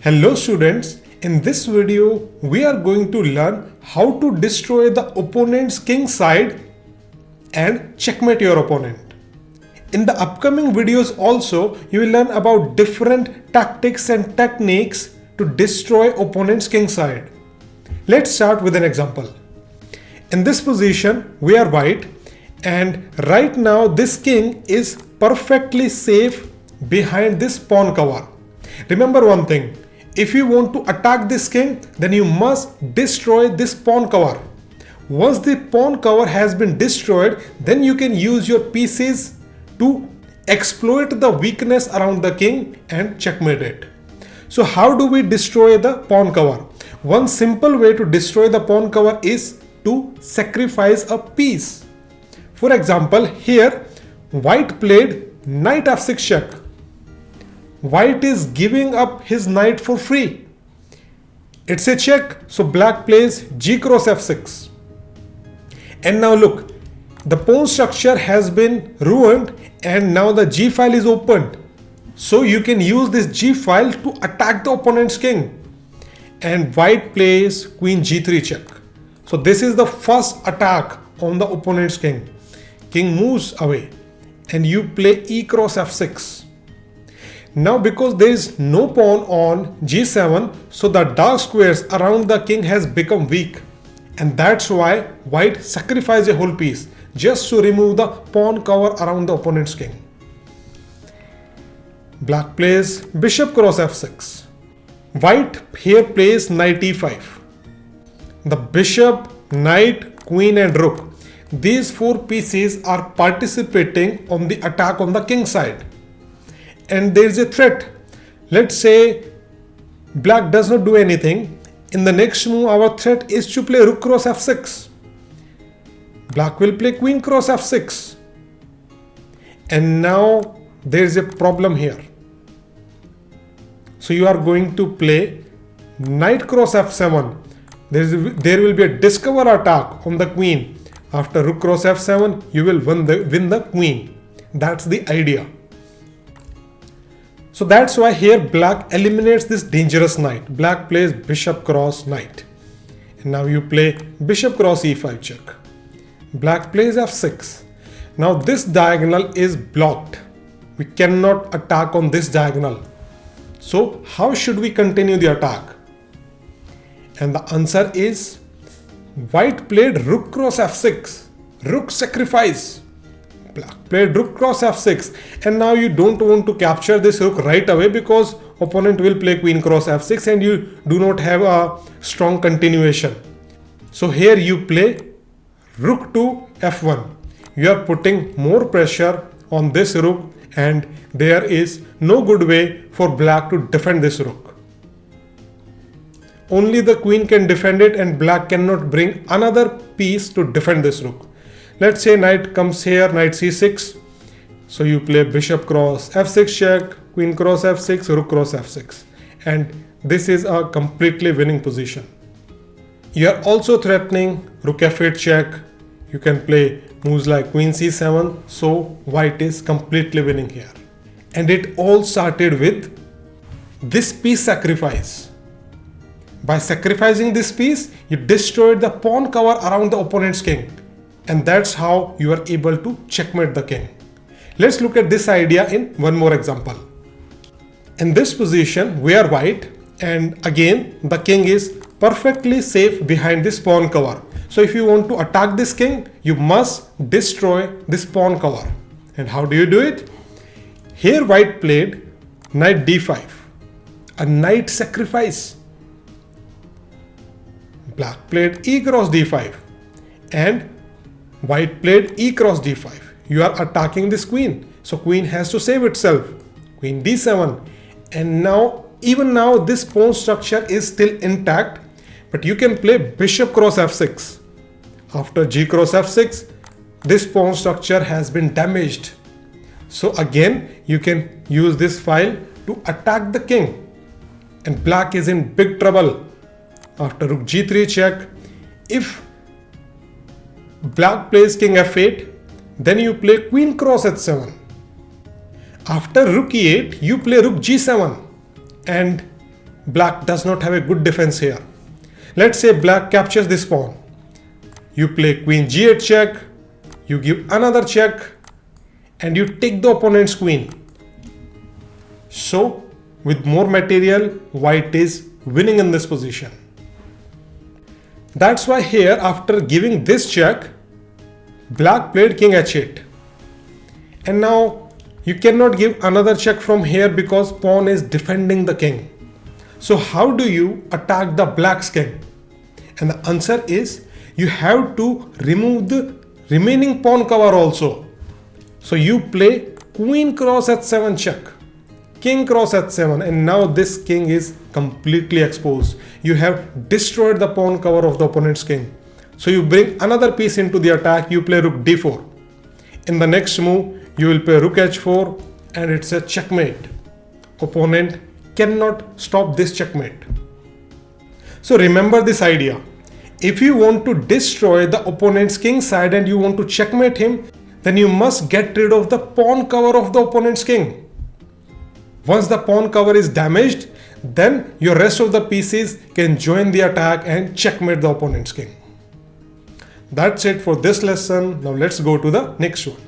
Hello students, in this video we are going to learn how to destroy the opponent's king side and checkmate your opponent. In the upcoming videos also you will learn about different tactics and techniques to destroy opponent's king side. Let's start with an example. In this position we are white and right now this king is perfectly safe behind this pawn cover. Remember one thing, if you want to attack this king, then you must destroy this pawn cover. Once the pawn cover has been destroyed, then you can use your pieces to exploit the weakness around the king and checkmate it. So how do we destroy the pawn cover? One simple way to destroy the pawn cover is to sacrifice a piece. For example, here white played knight f6 check. White is giving up his knight for free. It's a check, so black plays g cross f6. And now look, the pawn structure has been ruined and now the g file is opened. So you can use this g file to attack the opponent's king. And white plays queen g3 check. So this is the first attack on the opponent's king. King moves away and you play e cross f6. Now because there is no pawn on g7, so the dark squares around the king has become weak. And that's why white sacrificed a whole piece just to remove the pawn cover around the opponent's king. Black plays bishop cross f6. White here plays knight e5. The bishop, knight, queen and rook, these four pieces are participating on the attack on the king side. And there is a threat. Let's say black does not do anything. In the next move our threat is to play rook cross f6. Black will play queen cross f6. And now there is a problem here. So you are going to play knight cross f7. There will be a discover attack on the queen. After rook cross f7 you will win the queen. That's the idea. So that's why here black eliminates this dangerous knight. Black plays bishop cross knight. And now you play bishop cross e5 check. Black plays f6. Now this diagonal is blocked. We cannot attack on this diagonal. So how should we continue the attack? And the answer is white played rook cross f6. Rook sacrifice. Black played rook cross f6 and now you don't want to capture this rook right away because opponent will play queen cross f6 and you do not have a strong continuation. So here you play rook to f1. You are putting more pressure on this rook and there is no good way for black to defend this rook. Only the queen can defend it and black cannot bring another piece to defend this rook. Let's say knight comes here, knight c6. So you play bishop cross f6 check, queen cross f6, rook cross f6. And this is a completely winning position. You are also threatening rook f8 check. You can play moves like queen c7. So white is completely winning here. And it all started with this piece sacrifice. By sacrificing this piece, you destroyed the pawn cover around the opponent's king. And that's how you are able to checkmate the king. Let's look at this idea in one more example. In this position, we are white and again the king is perfectly safe behind this pawn cover. So if you want to attack this king, you must destroy this pawn cover. And how do you do it? Here white played knight d5, a knight sacrifice. Black played e cross d5 and white played e cross d5. You are attacking this queen. So queen has to save itself. Queen d7. And now, even now this pawn structure is still intact. But you can play bishop cross f6. After g cross f6, this pawn structure has been damaged. So again, you can use this file to attack the king. And black is in big trouble. After rook g3 check, if black plays king f8, then you play queen cross h7. After rook e8, you play rook g7 and black does not have a good defense here. Let's say black captures this pawn. You play queen g8 check, you give another check, and you take the opponent's queen. So with more material, white is winning in this position. That's why here, after giving this check, black played king h8. And now you cannot give another check from here because pawn is defending the king. So how do you attack the black's king? And the answer is you have to remove the remaining pawn cover also. So you play queen cross h7 check, king cross h7, and now this king is completely exposed. You have destroyed the pawn cover of the opponent's king. So you bring another piece into the attack, you play rook d4. In the next move, you will play rook h4 and it's a checkmate. Opponent cannot stop this checkmate. So remember this idea. If you want to destroy the opponent's king side and you want to checkmate him, then you must get rid of the pawn cover of the opponent's king. Once the pawn cover is damaged, then your rest of the pieces can join the attack and checkmate the opponent's king. That's it for this lesson. Now let's go to the next one.